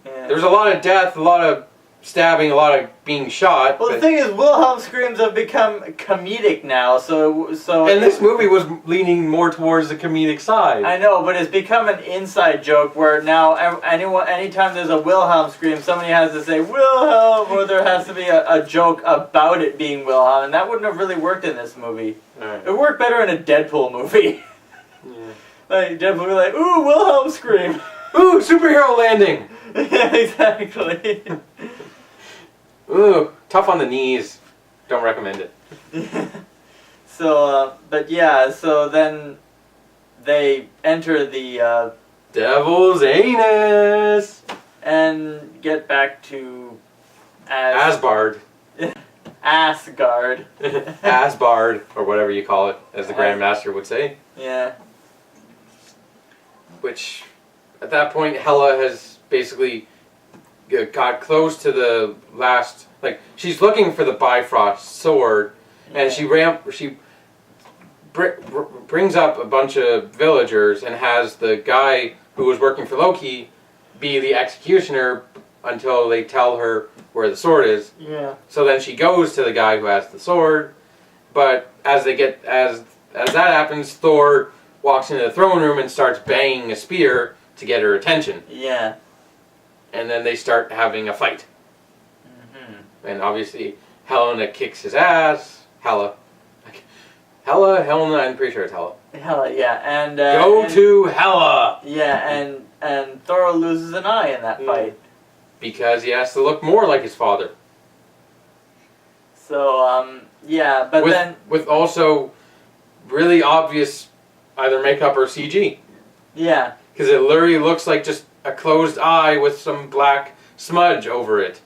Yeah. There was a lot of death, a lot of stabbing, a lot of being shot. Well, the thing is, Wilhelm screams have become comedic now, so. And this movie was leaning more towards the comedic side. I know, but it's become an inside joke where now anytime there's a Wilhelm scream, somebody has to say Wilhelm, or there has to be a joke about it being Wilhelm, and that wouldn't have really worked in this movie. Right. It worked better in a Deadpool movie. Yeah. Like Deadpool would be like, "Ooh, Wilhelm scream." Ooh, superhero landing. Yeah, exactly. Ooh, tough on the knees. Don't recommend it. So, but yeah, so then they enter the Devil's anus. and get back to Asgard. Asgard. Asgard, or whatever you call it, as the As- Grandmaster would say. Yeah. Which, at that point, Hela has basically got close to the last. Like, she's looking for the Bifrost sword, and she brings up a bunch of villagers and has the guy who was working for Loki be the executioner until they tell her where the sword is. Yeah. So then she goes to the guy who has the sword, but as that happens, Thor walks into the throne room and starts banging a spear to get her attention. Yeah. And then they start having a fight. Mm-hmm. And obviously, Helena kicks his ass. Helena, I'm pretty sure it's Hela. Hela, yeah, and to Hela! Yeah, and Thor loses an eye in that fight. Because he has to look more like his father. So, yeah, but then... With also really obvious either makeup or CG. Yeah. Because it literally looks like just a closed eye with some black smudge over it.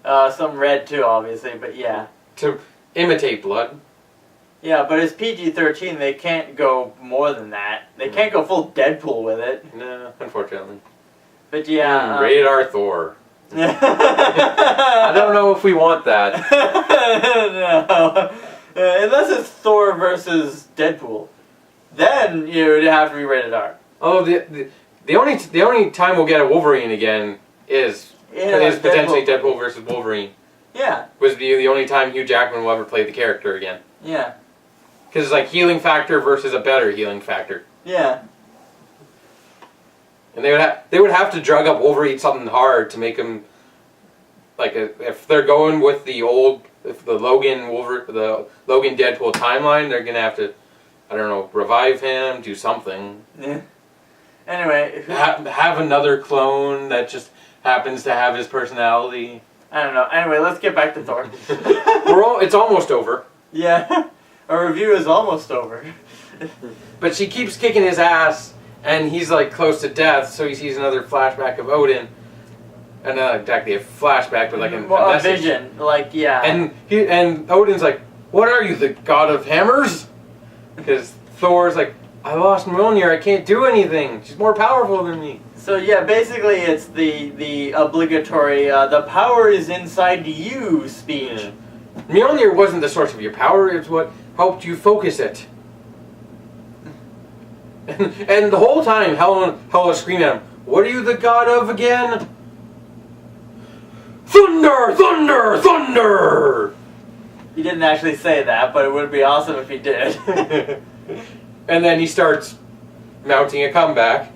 Some red too, obviously, but yeah. To imitate blood. Yeah, but it's PG-13, they can't go more than that. They can't go full Deadpool with it. No, unfortunately. But yeah... Rated R Thor. I don't know if we want that. No. Unless it's Thor versus Deadpool. Then you would have to be rated R. Oh, the only time we'll get a Wolverine again is potentially Deadpool versus Wolverine. Yeah. Was the only time Hugh Jackman will ever play the character again. Yeah. Because it's like healing factor versus a better healing factor. Yeah. And they would have to drug up Wolverine something hard to make him like if they're going with the Logan Deadpool timeline, they're gonna have to, I don't know, revive him, do something. Yeah. Anyway, have another clone that just happens to have his personality. I don't know. Anyway, let's get back to Thor. It's almost over. Yeah. Our review is almost over. But she keeps kicking his ass, and he's like close to death, so he sees another flashback of Odin. And not exactly a flashback, but like a vision. Like, yeah. And Odin's like, "What are you, the god of hammers?" Because Thor's like, "I lost Mjolnir, I can't do anything. She's more powerful than me." So yeah, basically it's the obligatory, the power is inside you speech. Yeah. Mjolnir wasn't the source of your power, it's what helped you focus it. And the whole time, Hela screamed at him, "What are you the god of again?" Thunder! Thunder! Thunder! He didn't actually say that, but it would be awesome if he did. And then he starts mounting a comeback.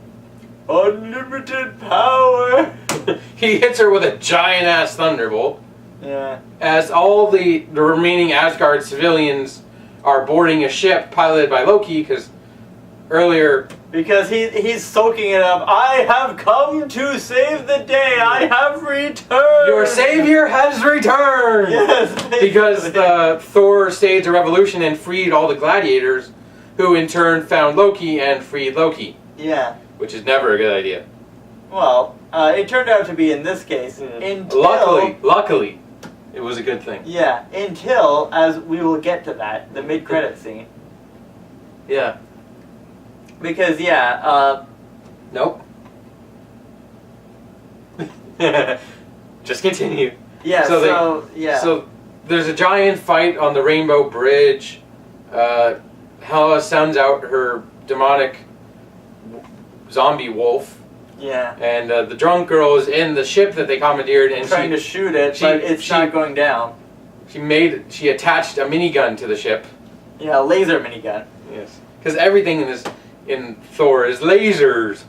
Unlimited power! He hits her with a giant-ass thunderbolt. Yeah. As all the remaining Asgard civilians are boarding a ship piloted by Loki, because earlier... Because he's soaking it up. I have come to save the day. I have returned. Your savior has returned! Yes. Because Thor staged a revolution and freed all the gladiators, who in turn found Loki and freed Loki. Yeah. Which is never a good idea. Well, it turned out to be in this case. Until, luckily, it was a good thing. Yeah, until, as we will get to that, the mid-credit scene. Yeah. Because, yeah, Nope. Just continue. Yeah, So there's a giant fight on the Rainbow Bridge. Hela sends out her demonic zombie wolf. Yeah. And the drunk girl is in the ship that they commandeered and trying to shoot it, but it's not going down. She attached a minigun to the ship. Yeah, a laser minigun. Yes. Because everything in Thor is lasers.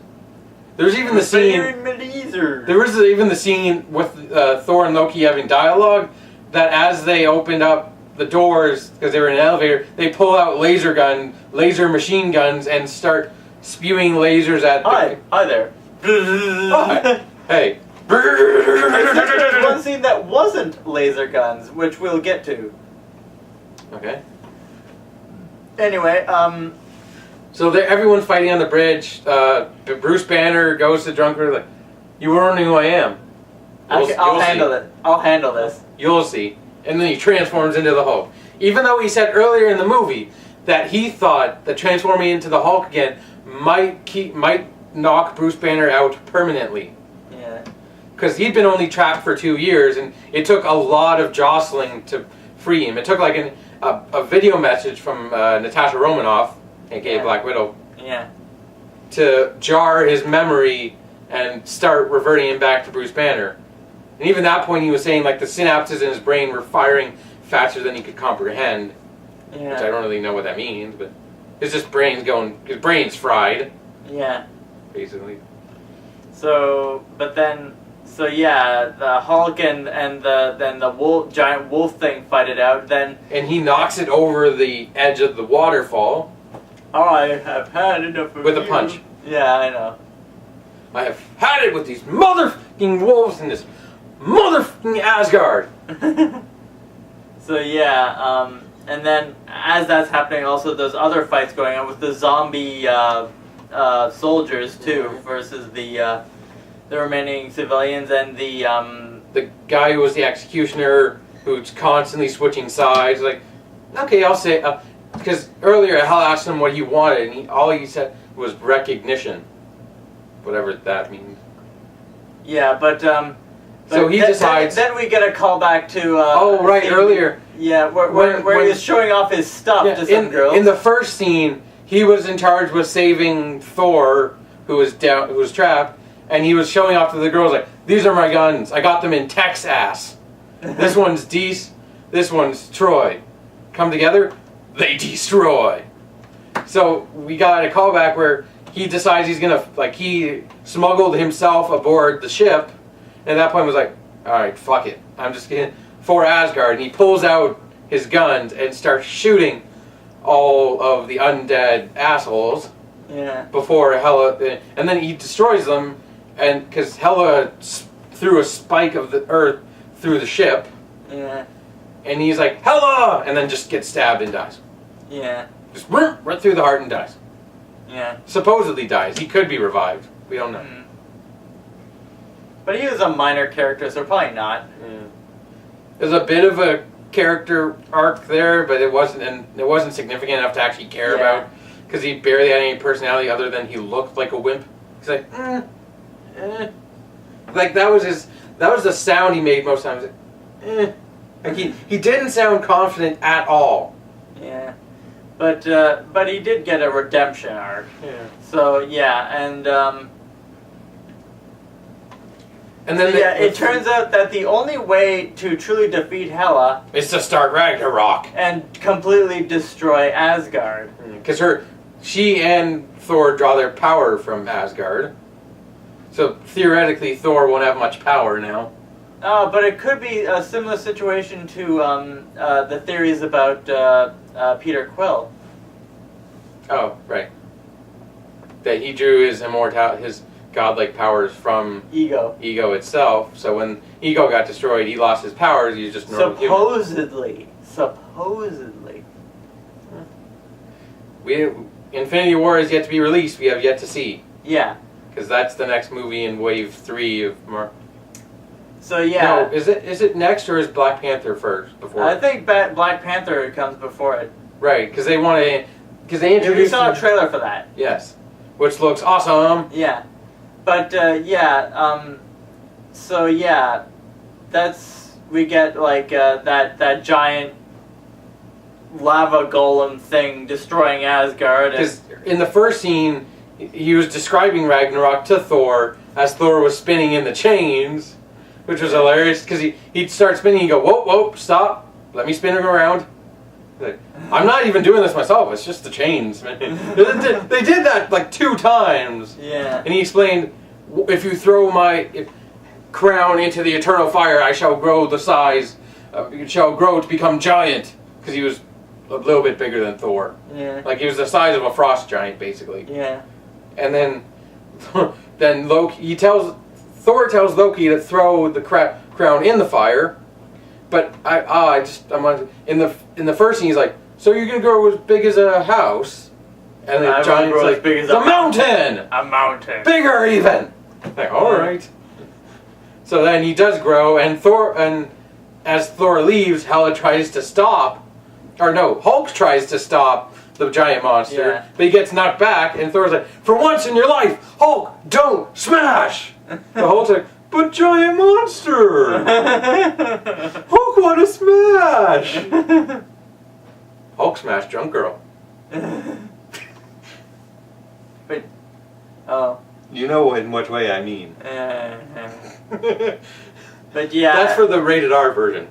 There's even the scene. There was even the scene with Thor and Loki having dialogue that as they opened up the doors, because they were in an elevator, they pull out laser machine guns, and start spewing lasers at Hi there. Hi. Hey. There's one scene that wasn't laser guns, which we'll get to. Okay. Anyway, So everyone's fighting on the bridge. Bruce Banner goes to Drunker, like, you were wondering who I am. I'll handle it. I'll handle this. You'll see. And then he transforms into the Hulk. Even though he said earlier in the movie that he thought that transforming into the Hulk again might knock Bruce Banner out permanently. Yeah. Because he'd been only trapped for 2 years, and it took a lot of jostling to free him. It took like a video message from Natasha Romanoff, aka Black Widow, to jar his memory and start reverting him back to Bruce Banner. And even at that point, he was saying like the synapses in his brain were firing faster than he could comprehend. Which I don't really know what that means, but his brain's fried. Yeah. Basically. The Hulk and the giant wolf thing fight it out. Then and he knocks it over the edge of the waterfall. I have had enough of with a punch. Yeah, I know. I have had it with these motherfucking wolves in this motherfucking Asgard. And then as that's happening, also there's other fights going on with the zombie soldiers too, versus the remaining civilians and the guy who was the executioner, who's constantly switching sides. Like, okay, I'll say, because earlier Hal asked him what he wanted, and all he said was recognition, whatever that means. Yeah, but so he decides. Then we get a callback to. Earlier. Yeah, where he was showing off his stuff to some girls. In the first scene, he was in charge with saving Thor, who was trapped, and he was showing off to the girls like, "These are my guns. I got them in Texas. This one's Dees. This one's Troy. Come together, they destroy." So we got a callback where he decides he's gonna he smuggled himself aboard the ship, and at that point was like, "All right, fuck it. I'm just gonna." For Asgard, and he pulls out his guns and starts shooting all of the undead assholes. Yeah. Before Hela, and then he destroys them, and because Hela threw a spike of the earth through the ship. Yeah. And he's like, Hela, and then just gets stabbed and dies. Yeah. Just right through the heart and dies. Yeah. Supposedly dies. He could be revived. We don't know. Mm-hmm. But he was a minor character, so probably not. Yeah. There's a bit of a character arc there, but it wasn't significant enough to actually care about, because he barely had any personality other than he looked like a wimp. He's like, like that was the sound he made most times. Like he didn't sound confident at all. Yeah, but he did get a redemption arc. Yeah. So and then it turns out that the only way to truly defeat Hela is to start Ragnarok and completely destroy Asgard. Because she and Thor draw their power from Asgard. So theoretically, Thor won't have much power now. But it could be a similar situation to the theories about Peter Quill. Oh, right. That he drew his godlike powers from Ego itself. So when Ego got destroyed, he lost his powers. He's just normal Supposedly. Infinity War is yet to be released. We have yet to see. Yeah. Because that's the next movie in Wave 3 of Marvel. So yeah. No, is it next or is Black Panther first before? I think Black Panther comes before it. Right, because they introduced. We saw a trailer for that. Yes, which looks awesome. Yeah. But we get like that giant lava golem thing destroying Asgard. Because in the first scene, he was describing Ragnarok to Thor as Thor was spinning in the chains, which was hilarious. Because he'd start spinning, he'd go, whoa, stop, let me spin him around. Like, I'm not even doing this myself, it's just the chains, man. They did that like 2 times. Yeah. And he explained, if you throw my crown into the eternal fire, I shall grow the size, shall grow to become giant. because he was a little bit bigger than Thor. Yeah. Like he was the size of a frost giant, basically. Yeah. And then, then Thor tells Loki to throw the crown in the fire. But in the first scene he's like, so you're gonna grow as big as a house? And the giant's like, big as the mountain! A mountain. Bigger even! Like, alright. So then he does grow, and as Thor leaves, Hulk tries to stop the giant monster, but he gets knocked back, and Thor's like, for once in your life, Hulk, don't smash! The Hulk's like, but giant monster! Hulk wanna smash! Hulk smashed drunk girl. But, oh. You know in what way I mean. But yeah. That's for the rated R version.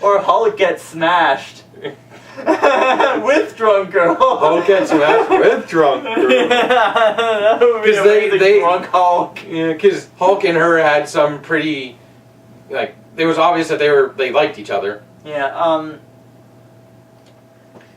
Or Hulk gets smashed. With drunk girl. Hulk gets smashed with drunk girl. Yeah, because they drunk Hulk. Yeah, because Hulk and her had some pretty, like, it was obvious that they liked each other. Yeah.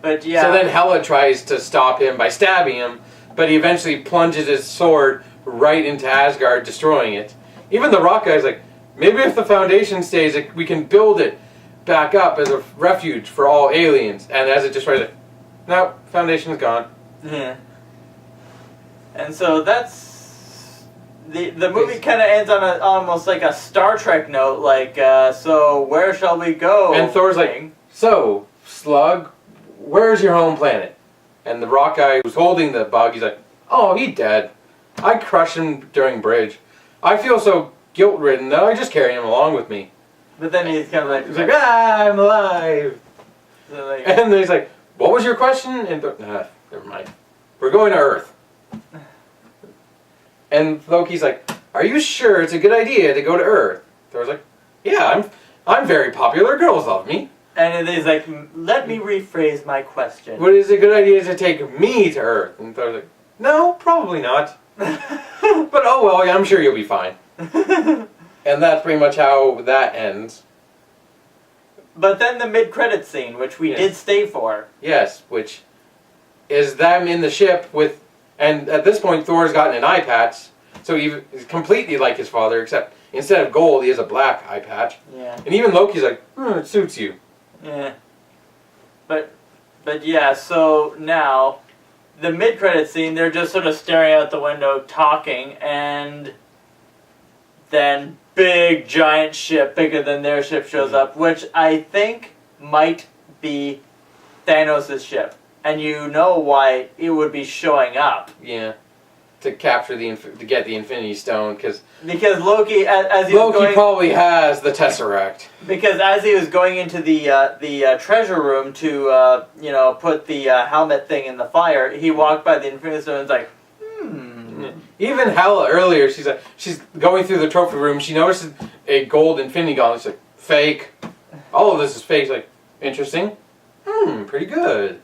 But yeah. So then Hela tries to stop him by stabbing him, but he eventually plunges his sword right into Asgard, destroying it. Even the Rock guy's like, maybe if the Foundation stays, we can build it back up as a refuge for all aliens. And as it destroys it, no, Foundation's gone. Yeah. And so that's the movie kind of ends on almost like a Star Trek note, like so where shall we go? And Thor's like, so Slug, where's your home planet? And the Rock guy who's holding the bug, he's like, oh, he dead. I crushed him during bridge. I feel so guilt-ridden that I just carry him along with me. But then he's kind of like, He's like, I'm alive. So like, And then he's like, what was your question? And never mind. We're going to Earth. And Loki's like, are you sure it's a good idea to go to Earth? Thor's like, yeah, I'm very popular. Girls love me. and then he's like, let me rephrase my question. But is it a good idea to take me to Earth? And Thor's like, no, probably not. But oh well, yeah, I'm sure you'll be fine. And that's pretty much how that ends. But then the mid-credits scene, which we did stay for. Yes, which is them in the ship with, and at this point Thor's gotten an eye patch, so he's completely like his father, except instead of gold he has a black eye patch. Yeah. And even Loki's like, it suits you. Yeah. But yeah, so now, the mid-credits scene, they're just sort of staring out the window, talking, and then big giant ship, bigger than their ship, shows up, which I think might be Thanos' ship. And you know why it would be showing up. Yeah. To capture to get the Infinity Stone, because Loki, as he was going, probably has the Tesseract. Because as he was going into the treasure room to put the helmet thing in the fire, he walked by the Infinity Stone and was like, Even Hela earlier, she's going through the trophy room. She notices a gold Infinity Gauntlet. She's like, fake. All of this is fake. She's like, interesting. Pretty good.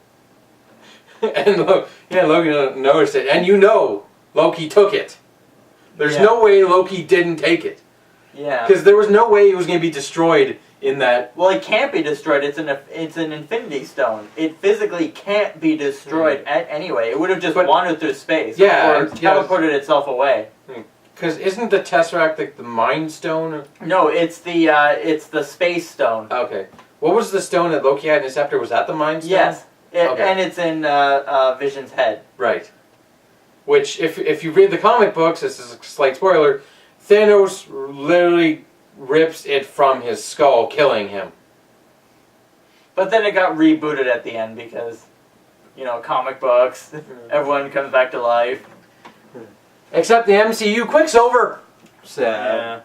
And Loki noticed it, and Loki took it. There's no way Loki didn't take it. Yeah. Because there was no way it was going to be destroyed in that. Well, it can't be destroyed. It's an Infinity Stone. It physically can't be destroyed anyway. It would have just wandered through space. Yeah. Or teleported itself away. Because isn't the Tesseract like the Mind Stone? No, it's the Space Stone. Okay. What was the stone that Loki had in his scepter? Was that the Mind Stone? Yes. And it's in Vision's head. Right. Which, if you read the comic books, this is a slight spoiler, Thanos literally rips it from his skull, killing him. But then it got rebooted at the end because, comic books, everyone comes back to life. Except the MCU Quicksilver! Sad.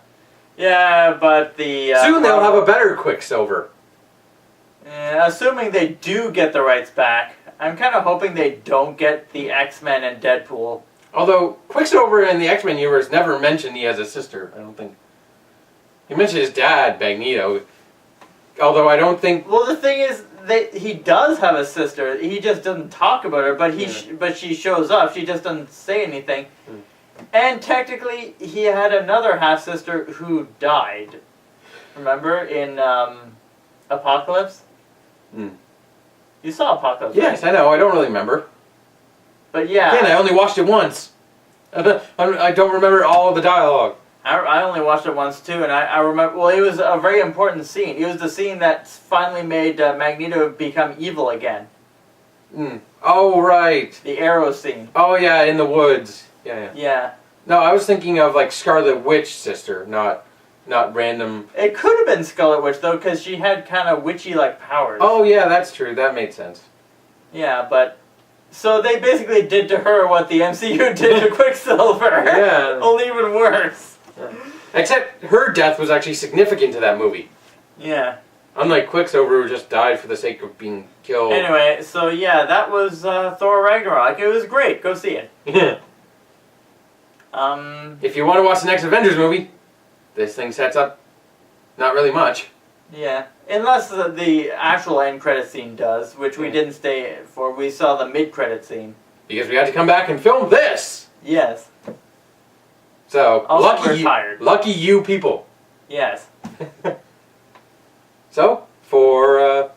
Yeah, but the... soon they'll have a better Quicksilver. Assuming they do get the rights back, I'm kind of hoping they don't get the X-Men and Deadpool. Although, Quicksilver in the X-Men universe never mentioned he has a sister, I don't think. He mentioned his dad, Magneto. Although I don't think... Well, the thing is, he does have a sister. He just doesn't talk about her, but but she shows up. She just doesn't say anything. And technically, he had another half-sister who died. Remember, in Apocalypse? Mm. You saw Apocalypse. Yes, I know. I don't really remember. But yeah. Again, I only watched it once. I don't remember all of the dialogue. I only watched it once too, and I remember. Well, it was a very important scene. It was the scene that finally made Magneto become evil again. Mm. Oh, right. The arrow scene. Oh, yeah, in the woods. Yeah. Yeah. No, I was thinking of like Scarlet Witch sister, not random. It could have been Scarlet Witch though, because she had kind of witchy-like powers. Oh, yeah, that's true. That made sense. Yeah, but so they basically did to her what the MCU did to Quicksilver. Yeah. Only even worse. Except her death was actually significant to that movie. Yeah. Unlike Quicksilver, who just died for the sake of being killed. Anyway, so yeah, that was Thor Ragnarok. It was great. Go see it. If you want to watch the next Avengers movie, this thing sets up not really much. Yeah. Unless the actual end credit scene does, which we didn't stay for. We saw the mid-credit scene. Because we had to come back and film this! Yes. So, Also, we're tired. Lucky you people. Yes. So, for uh-oh.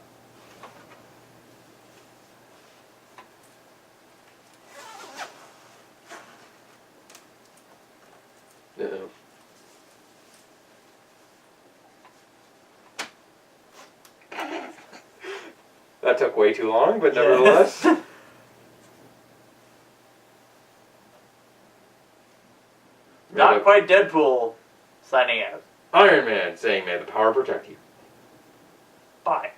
That took way too long, but nevertheless. Not quite Deadpool signing out. Iron Man saying, may the power protect you. Bye.